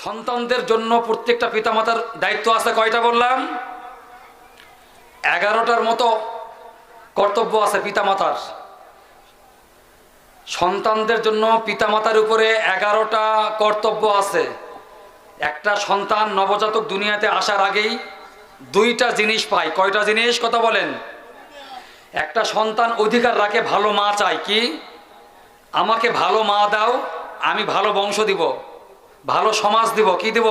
সন্তানদের জন্য প্রত্যেকটা পিতামাতার দায়িত্ব আছে কয়টা বললাম? 11টার মতো কর্তব্য আছে পিতামাতার। সন্তানদের জন্য পিতামাতার উপরে 11টা কর্তব্য আছে। একটা সন্তান নবজাতক দুনিয়াতে আসার আগেই 2টা জিনিস পায়। কয়টা জিনিস কথা বলেন? একটা সন্তান অধিকার রাখে, ভালো মা চায়। কি? আমাকে ভালো মা দাও, আমি ভালো বংশ দিব, ভালো সমাজ দিব। কি দিব?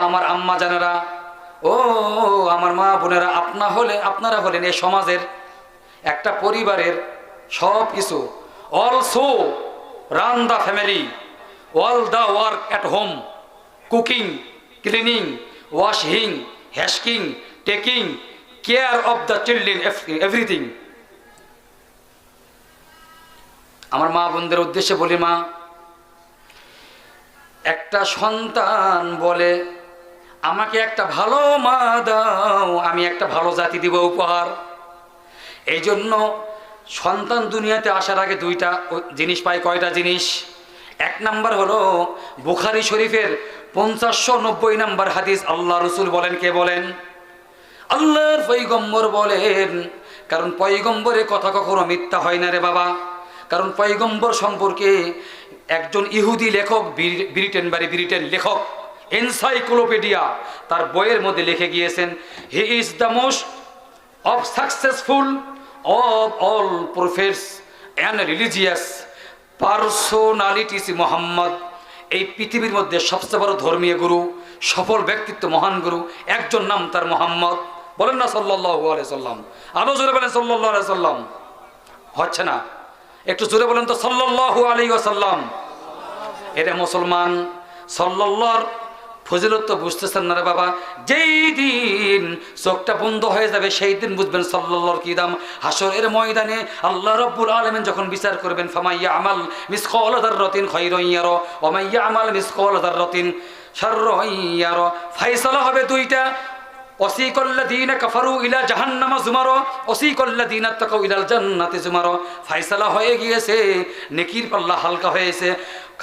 আমার আম্মা জানেরা, ও আমার মা বোনেরা, আপনারা হলেন এই সমাজের, একটা পরিবারের সব কিছু। Also run the family, all the work at home, cooking, cleaning, washing, husking, taking care of the children, everything. আমার মা বোনদের উদ্দেশ্যে বলি, মা, একটা সন্তান বলে আমাকে একটা ভালো মা দাও, আমি একটা ভালো জাতি দিব উপহার। এই জন্য সন্তান দুনিয়াতে আসার আগে 2টা জিনিস পায়। কয়টা জিনিস? 1 নাম্বার হলো বুখারী শরীফের 590 নম্বর হাদিস। আল্লাহ রসুল বলেন, কে বলেন? আল্লাহর পয়গম্বর বলেন। কারণ পয়গম্বরের কথা কখনো মিথ্যা হয় না রে বাবা। কারণ পয়গম্বর সম্পর্কে একজন ইহুদি লেখক, ব্রিটেন লেখক, এনসাইক্লোপিডিয়া তার বইয়ের মধ্যে লিখে গিয়েছেন, he is the most of successful of all prophets and religious personalities Mohammad. এই পৃথিবীর মধ্যে সবচেয়ে বড় ধর্মীয় গুরু, সফল ব্যক্তিত্ব, মহান গুরু একজন, নাম তার মোহাম্মদ। বলেন না সাল্লাল্লাহু আলাইহি সাল্লাম? আরো জোরে বলেন সাল্লাল্লাহু আলাইহি সাল্লাম। হচ্ছে না? একটু জোরে বলেন তো সাল্লাল্লাহু আলাইহি ওয়াসাল্লাম। এটা মুসলমান। সাল্লাল্লাহর ফজিলত তো বুঝতেছেন না রে বাবা। যেই দিন চোখটা বন্ধ হয়ে যাবে সেই দিন বুঝবেন সাল্লাল্লাহর কি দাম। হাসরের ময়দানে আল্লাহ রাব্বুল আলামিন যখন বিচার করবেন, ফামাইয়া আমাল মিসকাল যাররাতিন খায়রান ইয়ারা ওয়া মাইয়া আমাল মিসকাল যাররাতিন শাররান ইয়ারা। ফয়সালা হবে 2টা, ওয়াসিকাল্লাযীনা কাফারু ইলা জাহান্নামা যুমারা ওয়াসিকাল্লাযীনা তাকাউ ইলাল জান্নাতি যুমারা। ফয়সালা হয়ে গিয়েছে, নেকির পাল্লা হালকা হয়েছে,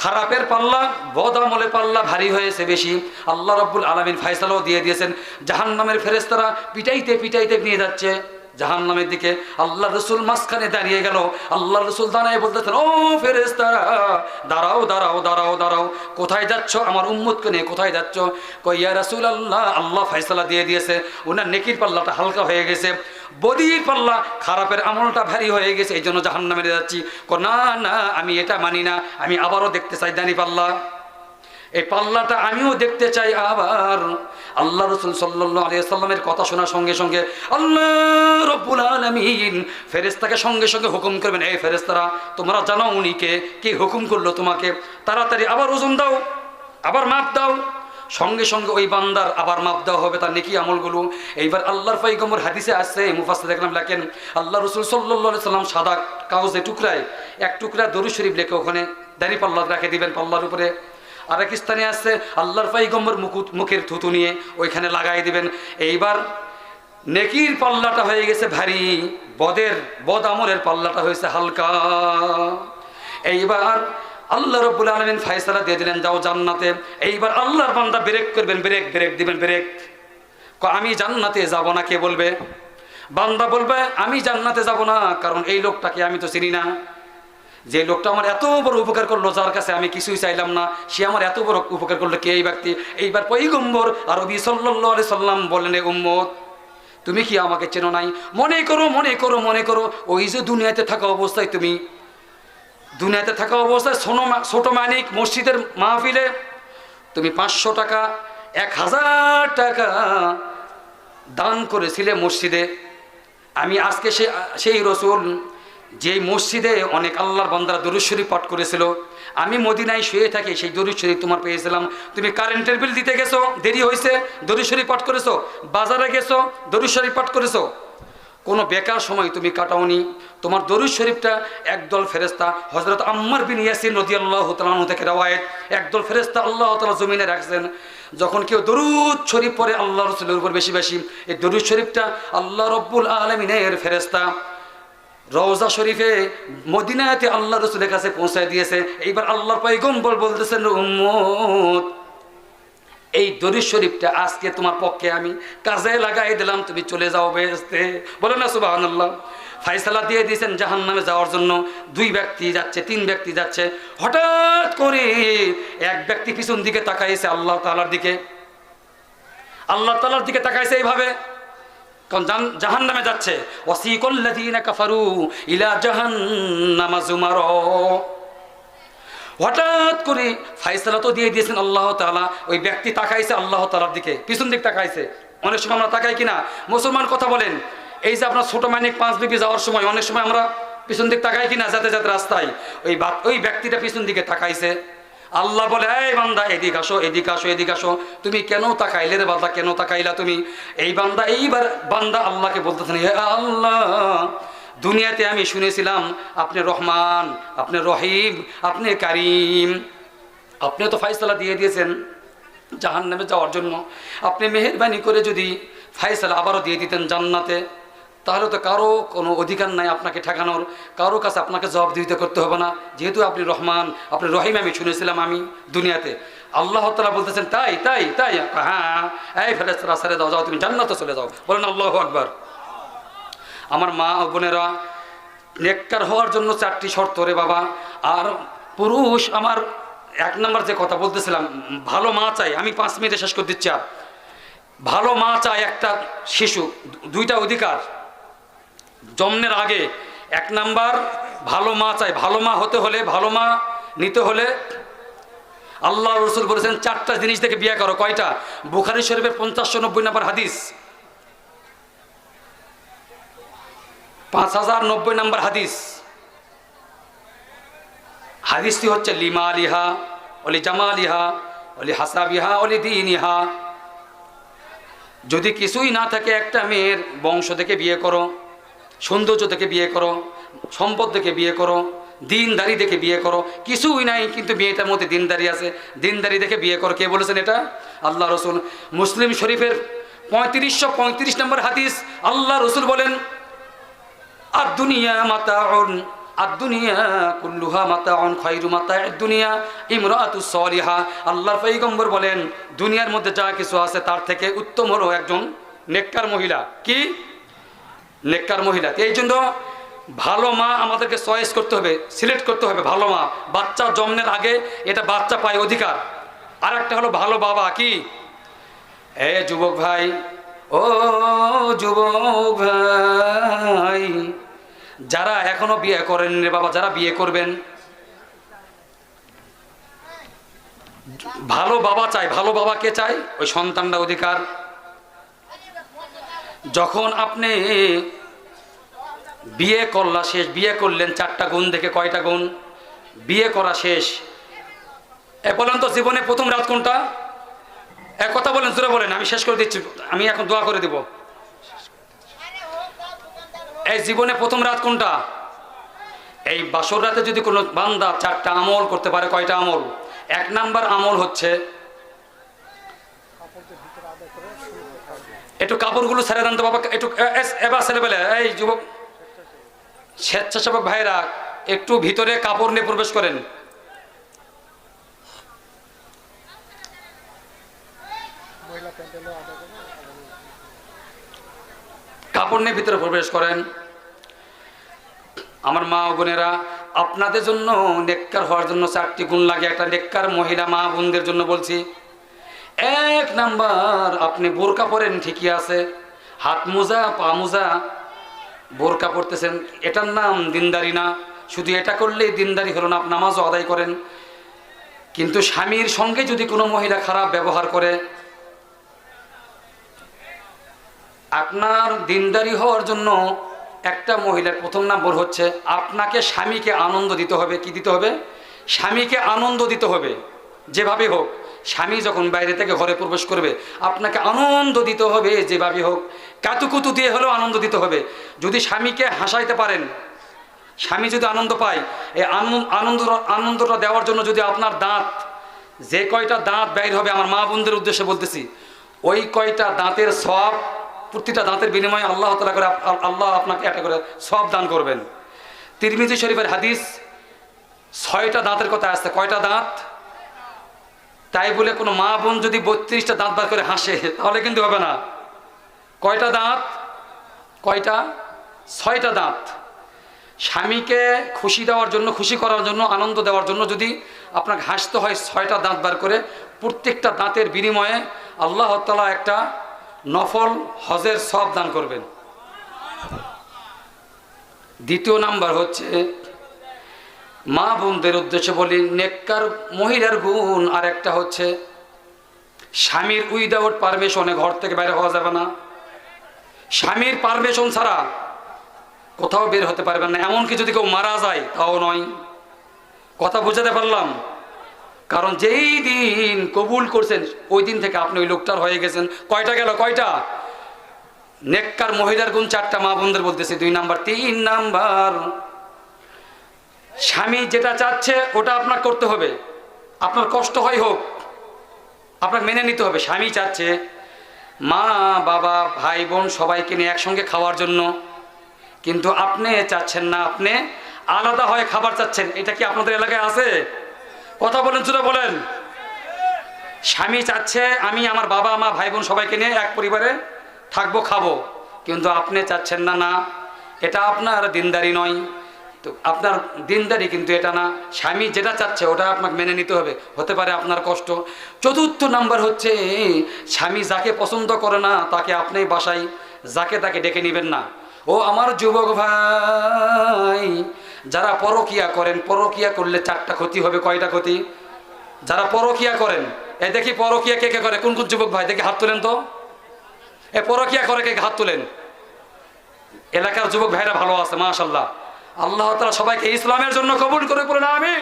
খারাপের পাল্লা, বদ আমলের পাল্লা ভারী হয়েছে বেশি। আল্লাহ রাব্বুল আলামিন ফয়সালাও দিয়ে দিয়েছেন। জাহান্নামের ফেরেশতারা পিটাইতে পিটাইতে নিয়ে যাচ্ছে জাহান্নামের দিকে। আল্লাহ রসুল মাঝখানে দাঁড়িয়ে গেল। আল্লাহ রসুল দাঁড়িয়ে বলতেছেন, ও ফেরেশতারা, দাঁড়াও দাঁড়াও দাঁড়াও দাঁড়াও, কোথায় যাচ্ছ? আমার উম্মতকে নিয়ে কোথায় যাচ্ছ? কই ইয়া রাসূলুল্লাহ, আল্লাহ ফয়সালা দিয়ে দিয়েছে, ওনার নেকির পাল্লাটা হালকা হয়ে গেছে, বদির পাল্লা, খারাপের আমলটা ভারী হয়ে গেছে, এই জন্য জাহান্নামে যাচ্ছি। না না, আমি এটা মানি না, আমি আবারও দেখতে চাই দানি পাল্লা, এই পাল্লাটা আমিও দেখতে চাই আবার। আল্লাহ রাসূল সাল্লাল্লাহু আলাইহি ওয়াসাল্লামের কথা শোনার সঙ্গে সঙ্গে আল্লাহ রাব্বুল আলামিন ফেরেশতাকে সঙ্গে সঙ্গে হুকুম করবেন, এই ফেরেশতারা, তোমরা জানো উনি কে হুকুম করলো তোমাকে? তাড়াতাড়ি আবার ওজন দাও, আবার মাপ দাও। সঙ্গে সঙ্গে ওই বান্দার আবার মাপ দেওয়া হবে তার নেকি আমলগুলো। এইবার আল্লাহর পয়গম্বর হাদিসে আসছে, মুফাসসির দেখলাম লেখেন, আল্লাহ রাসূল সাল্লাল্লাহু আলাইহি ওয়াসাল্লাম সাদা কাগজে টুকরায় 1 টুকরা দরুদ শরীফ লিখে ওখানে দাড়ি পাল্লা রেখে দিবেন পাল্লার উপরে। আরেক স্থানে আসছে আল্লাহর পয়গম্বর মুখের থুতু নিয়ে ওইখানে লাগাই দিবেন। এইবার নেকির পাল্লাটা হয়ে গেছে ভারী, বদ আমলের পাল্লাটা হয়েছে হালকা। এইবার আল্লাহ রাব্বুল আলামিন ফয়সালা দিয়ে দিলেন, যাও জান্নাতে। এইবার আল্লাহর বান্দা ব্রেক করবেন, ব্রেক দিবেন, ব্রেক। আমি জান্নাতে যাব না। কে বলবে? বান্দা বলবে আমি জান্নাতে যাব না, কারণ এই লোকটাকে আমি তো চিনি না। যে লোকটা আমার এত বড় উপকার করলো, যার কাছে আমি কিছুই চাইলাম না, সে আমার এত বড় উপকার করলো, কে এই ব্যক্তি? এইবার পয়গম্বর আরবি সাল্লাল্লাহু আলাইহি সাল্লাম বললেন, এ উম্মত, তুমি কি আমাকে চেনো নাই? মনে করো ওই যে দুনিয়াতে থাকা অবস্থায় ছোট মানিক মসজিদের মাহফিলে তুমি 500 টাকা 1000 টাকা দান করেছিলে মসজিদে। আমি আজকে সেই রসুল যে মসজিদে অনেক আল্লাহর বান্দারা দরুদ শরীফ পাঠ করেছিল, আমি মদিনায় শুয়ে থাকি, সেই দরুদ শরীফ তোমার পেয়েছিলাম। তুমি কারেন্টের বিল দিতে গেছো, দেরি হয়েছে, দরুদ শরীফ পাঠ করেছো। বাজারে গেছো, দরুদ শরীফ পাঠ করেছো। কোনো বেকার সময় তুমি কাটাওনি। তোমার দরুদ শরীফটা একদল ফেরেশতা, হযরত আম্মার বিন ইয়াসির রাদিয়াল্লাহু তাআলা আনহু থেকে রওয়ায়াত, একদল ফেরেশতা আল্লাহ তাআলা জমিনে রাখছেন। যখন কেউ দরুদ শরীফ পড়ে আল্লাহ রাসূলের উপর বেশি বেশি, এই দরুদ শরীফটা আল্লাহ রাব্বুল আলামিনের ফেরেশতা রওজা শরীফে মদিনাতে আল্লাহ রসুলের কাছে পৌঁছায় দিয়েছে। এইবার আল্লাহর পয়গম্বর বলতেছেন, উম্মত, এই দরুদ শরীফটা আজকে তোমার পক্ষে আমি কাজে লাগাই দিলাম, তুমি চলে যাও বেহেশতে। বলো না সুবহানাল্লাহ। ফায়সালা দিয়ে দিয়েছেন জাহান্নামে যাওয়ার জন্য। 2 ব্যক্তি যাচ্ছে, 3 ব্যক্তি যাচ্ছে। হঠাৎ করে এক ব্যক্তি পিছন দিকে তাকাইছে আল্লাহ তাআলার দিকে, আল্লাহ তাআলার দিকে তাকাইছে এইভাবে, কারণ জাহান্নামে যাচ্ছে। ওয়াসিকাল্লাযীনা কাফারু ইলা জাহান্নামা যুমারা। হঠাৎ করে ফায়সালা তো দিয়ে দিয়েছেন আল্লাহ তাআলা। ওই ব্যক্তি তাকাইছে আল্লাহ তাআলার দিকে, পিছন দিক তাকাইছে। অনেক সময় আমরা তাকাই কিনা? মুসলমান কথা বলেন, এই যে আপনার ছোট মানিক 5 বিবি যাওয়ার সময় অনেক সময় আমরা পিছন দিক তাকাই কিনা? যাতে যাতে রাস্তায় ওই ব্যক্তিটা পিছন দিকে তাকাইছে। আল্লাহ বলে, এই বান্দা এদিক আসো, এদিক আসো, এদিক আসো। তুমি কেন তাকাইলে রে বান্দা, কেন তাকাইলা তুমি? এই বান্দা এইবার বান্দা আল্লাহকে বলতেছেন, হে আল্লাহ, দুনিয়াতে আমি শুনেছিলাম আপনি রহমান, আপনি রহিম, আপনি কারিম। আপনি তো ফায়সালা দিয়ে দিয়েছেন জাহান্নামে যাওয়ার জন্য। আপনি মেহেরবানি করে যদি ফায়সালা আবারও দিয়ে দিতেন জান্নাতে, তাহলে তো কারো কোনো অধিকার নাই আপনাকে ঠেকানোর, কারো কাছে আপনাকে জবাবদিহিতা করতে হবে না। যেহেতু আপনি রহমান, আপনি রহিম, আমি শুনেছিলাম আমি দুনিয়াতে। আল্লাহ তাআলা বলতেছেন, তাই তাই তাই, হ্যাঁ, এই ফেরেশতারা ছেড়ে দাও, যাও তুমি জান্নাতে চলে যাও। বলেন আল্লাহু আকবার। আমার মা ও বোনেরা, নেককার হওয়ার জন্য 4টি শর্ত রে বাবা। আর পুরুষ, আমার 1 নম্বর যে কথা বলতেছিলাম, ভালো মা চাই। আমি 5 মিনিটে শেষ করে দিচ্ছি। আর ভালো মা চাই একটা শিশু, 2টা অধিকার জন্মের আগে। 1 নাম্বার, ভালো মা চাই। ভালো মা হতে হলে, ভালো মা নিতে হলে আল্লাহ রসুল বলেছেন 4টা জিনিস থেকে বিয়ে করো। কয়টা? বুখারী শরীফের 590 নম্বর হাদিস, 5090 নম্বর হাদিস। হাদিসটি হচ্ছে, লিমালিহা ওলি জামালিহা ওলি হাসাবিহা ওলি দীনিহা। যদি কিছুই না থাকে, একটা মেয়ের বংশ থেকে বিয়ে করো, সৌন্দর্য থেকে বিয়ে করো, সম্পদ থেকে বিয়ে করো, দিনদারি দেখে বিয়ে করো। কিছুই নাই কিন্তু মেয়েটার মধ্যে দিনদারি আছে, দিনদারি দেখে বিয়ে করো। কে বলেছেন এটা? আল্লাহ রসুল। মুসলিম শরীফের 3535 নম্বর হাদিস, আল্লাহ রসুল বলেন, আর দুনিয়া মাতাউন, আর দুনিয়া কুল্লুহা মাতাউন, খায়রু মাতাউদ দুনিয়া ইমরাআতুস সালিহা। আল্লাহর পয়গম্বর বলেন, দুনিয়ার মধ্যে যা কিছু আছে তার থেকে উত্তম হলো একজন নেককার মহিলা। কি? নেককার মহিলা। এই জন্য ভালো মা আমাদেরকে চয়েস করতে হবে, সিলেক্ট করতে হবে। ভালো মা, বাচ্চা জন্মের আগে এটা বাচ্চা পায় অধিকার। আর একটা হলো ভালো বাবা। কি? এ যুবক ভাই, ও যুবক ভাই, যারা এখনো বিয়ে করেন রে বাবা, যারা বিয়ে করবেন, ভালো বাবা চাই। ভালো বাবা কে চাই? ওই সন্তানটা অধিকার। যখন আপনি বিয়ে করলা শেষ, বিয়ে করলেন 4টা গুণ দেখে। কয়টা গুণ? বিয়ে করা শেষ। বলেন তো, জীবনে প্রথম রাত কোনটা? এক কথা বলেন, জোরে বলেন, আমি শেষ করে দিচ্ছি। আমি এখন দোয়া করে দিব। এই জীবনে প্রথম রাত কোনটা? এই বাসর রাতে যদি কোনো বান্দা 4টা আমল করতে পারে। কয়টা আমল? 1 নাম্বার আমল হচ্ছে, একটু কাপড়গুলো ছেড়ে দেন তো বাবা, একটু। এবার ছেলেবেলে, এই যুবক স্বেচ্ছাসেবক ভাইরা, একটু ভিতরে কাপড় নিয়ে প্রবেশ করেন। কাপড় নিয়ে ভিতরে প্রবেশ করেন। আমার মা ও বোনেরা, আপনাদের জন্য নেককার হওয়ার জন্য 4টি গুণ লাগে। একটা নেককার মহিলা মা বোনদের জন্য বলছি। 1 নাম্বার, আপনি বোরকা পরেন ঠিকই আছে, হাত মোজা, পা মোজা, বোরকা পরতেছেন, এটার নাম দিনদারি না। শুধু এটা করলেই দিনদারি হলো না, আপনি নামাজও আদায় করেন। কিন্তু স্বামীর সঙ্গে যদি কোনো মহিলা খারাপ ব্যবহার করে, আপনার দিনদারি হওয়ার জন্য একটা মহিলার প্রথম নম্বর হচ্ছে, আপনাকে স্বামীকে আনন্দ দিতে হবে। কি দিতে হবে? স্বামীকে আনন্দ দিতে হবে। যেভাবে হোক, স্বামী যখন বাইরে থেকে ঘরে প্রবেশ করবে, আপনাকে আনন্দ দিতে হবে। যেভাবে হোক, কাতুকুতু দিয়ে হলেও আনন্দ দিতে হবে। যদি স্বামীকে হাসাইতে পারেন, স্বামী যদি আনন্দ পায়, এই আনন্দটা দেওয়ার জন্য যদি আপনার দাঁত, যে কয়টা দাঁত বাইর হবে, আমার মা বোনদের উদ্দেশ্যে বলতেছি, ওই কয়টা দাঁতের সওয়াব, প্রতিটা দাঁতের বিনিময়ে আল্লাহ তাআলা করে, আল্লাহ আপনাকে একটা করে সওয়াব দান করবেন। তিরমিজি শরীফের হাদিস, 6টা দাঁতের কথা আসছে। কয়টা দাঁত? তাই বলে কোনো মা বোন যদি 32টা দাঁত বার করে হাসে তাহলে কিন্তু হবে না। কয়টা দাঁত? কয়টা? 6টা দাঁত। স্বামীকে খুশি দেওয়ার জন্য, খুশি করার জন্য, আনন্দ দেওয়ার জন্য যদি আপনাকে হাসতে হয় 6টা দাঁত বার করে, প্রত্যেকটা দাঁতের বিনিময়ে আল্লাহ তাআলা একটা নফল হজের সওয়াব দান করবেন। দ্বিতীয় নাম্বার হচ্ছে, মা বোনদের উদ্দেশ্যে বলি, নেককার মহিলার গুণ আর একটা হচ্ছে, স্বামীর উইদাউট পারমিশনে ঘর থেকে বাইরে হওয়া যাবে না। স্বামীর পারমিশন ছাড়া কোথাও বের হতে পারবেন না। এমনকি যদি কেউ মারা যায় তাও নয়। কথা বুঝাতে পারলাম? কারণ যেই দিন কবুল করছেন ওই দিন থেকে আপনি ওই লোকটার হয়ে গেছেন। কয়টা গেল? কয়টা? নেককার মহিলার গুণ 4টা, মা বোনদের বলতেছি। 2 নাম্বার। 3 নাম্বার, স্বামী যেটা চাচ্ছে ওটা আপনার করতে হবে। আপনার কষ্ট হয় হোক, আপনাকে মেনে নিতে হবে। স্বামী চাচ্ছে মা বাবা ভাই বোন সবাইকে নিয়ে একসঙ্গে খাওয়ার জন্য, কিন্তু আপনি চাচ্ছেন না, আপনি আলাদা হয়ে খাবার চাচ্ছেন। এটা কি আপনাদের এলাকায় আছে? কথা বলেন, জোরে বলেন। স্বামী চাচ্ছে আমি আমার বাবা মা ভাই বোন সবাইকে নিয়ে এক পরিবারে থাকবো, খাবো, কিন্তু আপনি চাচ্ছেন না। না, এটা আপনার দিনদারি নয়। তো আপনার দিনদারি কিন্তু এটা না। স্বামী যেটা চাচ্ছে ওটা আপনাকে মেনে নিতে হবে। হতে পারে আপনার কষ্ট। 4র্থ নাম্বার হচ্ছে, স্বামী যাকে পছন্দ করে না তাকে আপনি বাসায় যাকে তাকে ডেকে নেবেন না। ও আমার যুবক ভাই, যারা পরকিয়া করেন, পরকিয়া করলে 4টা ক্ষতি হবে। কয়টা ক্ষতি? যারা পরকিয়া করেন, এই দেখি পরকিয়া কে কে করে, কোন কোন যুবক ভাই দেখি হাত তোলেন তো। এ পরকিয়া করে কে হাত তোলেন? এলাকার যুবক ভাইরা ভালো আছে, মাশাআল্লাহ। আল্লাহ তাআলা সবাইকে ইসলামের জন্য কবুল করে, বলেন আমিন।